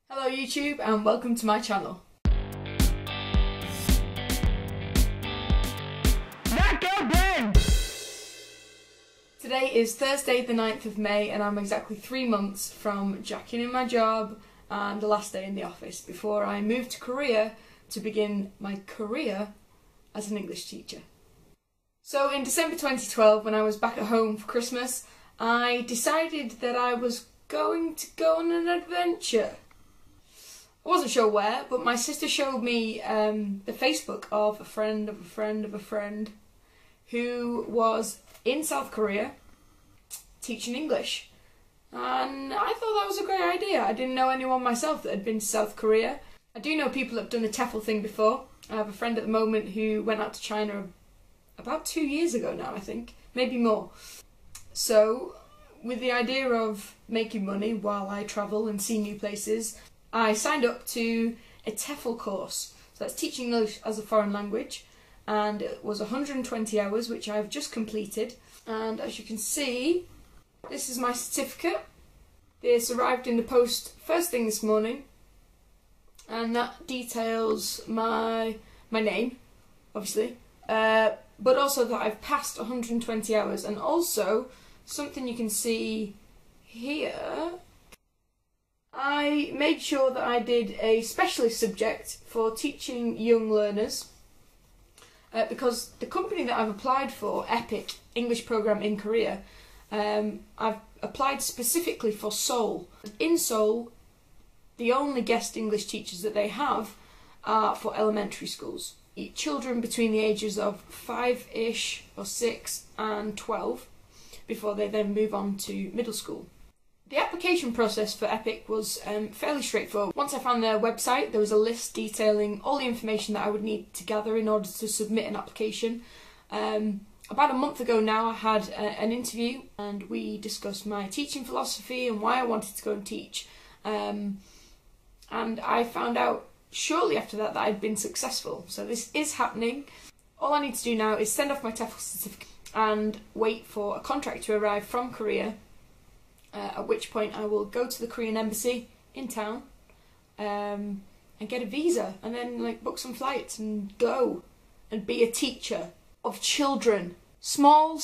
Hello YouTube and welcome to my channel. Today is Thursday the 9th of May and I'm exactly 3 months from jacking in my job and the last day in the office before I moved to Korea to begin my career as an English teacher. So in December 2012, when I was back at home for Christmas, I decided that I was going to go on an adventure. I wasn't sure where, but my sister showed me the Facebook of a friend of a friend of a friend who was in South Korea teaching English. And I thought that was a great idea. I didn't know anyone myself that had been to South Korea. I do know people that have done the TEFL thing before. I have a friend at the moment who went out to China about 2 years ago now, I think, maybe more. So, with the idea of making money while I travel and see new places, I signed up to a TEFL course. So that's teaching English as a foreign language, and it was 120 hours, which I've just completed. And as you can see, this is my certificate. This arrived in the post first thing this morning, and that details my name, obviously, but also that I've passed 120 hours, and also something you can see here. I made sure that I did a specialist subject for teaching young learners because the company that I've applied for, EPIK, English Programme in Korea, I've applied specifically for Seoul. In Seoul, the only guest English teachers that they have are for elementary schools. Children between the ages of 5-ish or 6 and 12 before they then move on to middle school. The application process for EPIK was fairly straightforward. Once I found their website, there was a list detailing all the information that I would need to gather in order to submit an application. About a month ago now, I had an interview and we discussed my teaching philosophy and why I wanted to go and teach. And I found out shortly after that I'd been successful. So this is happening. All I need to do now is send off my TEFL certificate and wait for a contract to arrive from Korea. At which point I will go to the Korean embassy in town and get a visa and then book some flights and go and be a teacher of children. Small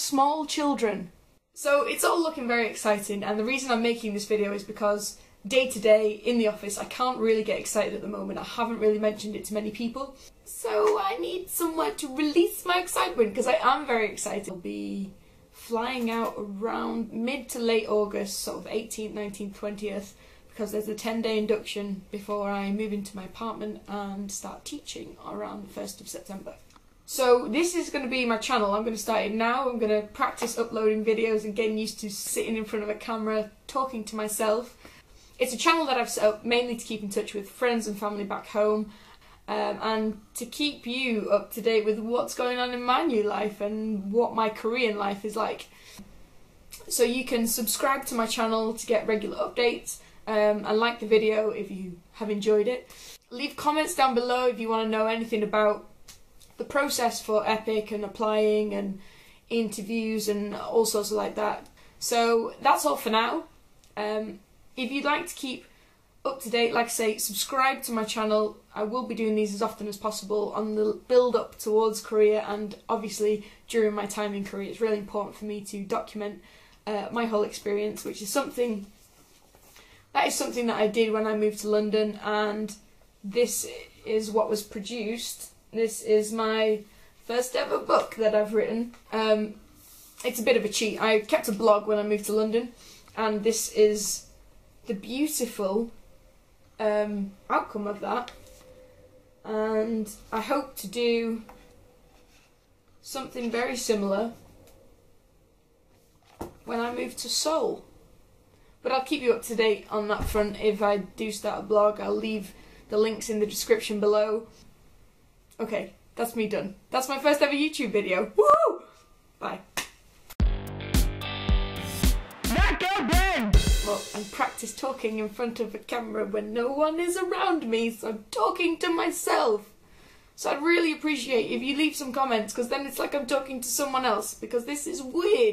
children. So it's all looking very exciting, and the reason I'm making this video is because day to day in the office I can't really get excited at the moment. I haven't really mentioned it to many people. So I need somewhere to release my excitement because I am very excited. I'll be flying out around mid to late August, sort of 18th, 19th, 20th, because there's a 10-day induction before I move into my apartment and start teaching around the 1st of September. So this is going to be my channel. I'm going to start it now. I'm going to practice uploading videos and getting used to sitting in front of a camera, talking to myself. It's a channel that I've set up mainly to keep in touch with friends and family back home, and to keep you up to date with what's going on in my new life and what my Korean life is like. So you can subscribe to my channel to get regular updates, and like the video if you have enjoyed it. Leave comments down below if you want to know anything about the process for EPIK and applying and interviews and all sorts of like that. So that's all for now. If you'd like to keep up to date, like I say, subscribe to my channel. I will be doing these as often as possible on the build up towards Korea, and obviously during my time in Korea. It's really important for me to document my whole experience, which is something that I did when I moved to London, and this is what was produced. This is my first ever book that I've written. It's a bit of a cheat. I kept a blog when I moved to London, and this is the beautiful outcome of that, and I hope to do something very similar when I move to Seoul. But I'll keep you up to date on that front. If I do start a blog, I'll leave the links in the description below. Okay, that's me done. That's my first ever YouTube video. Woo! Bye. Well, I practice talking in front of a camera when no one is around me, so I'm talking to myself. So I'd really appreciate if you leave some comments, because then it's like I'm talking to someone else, because this is weird.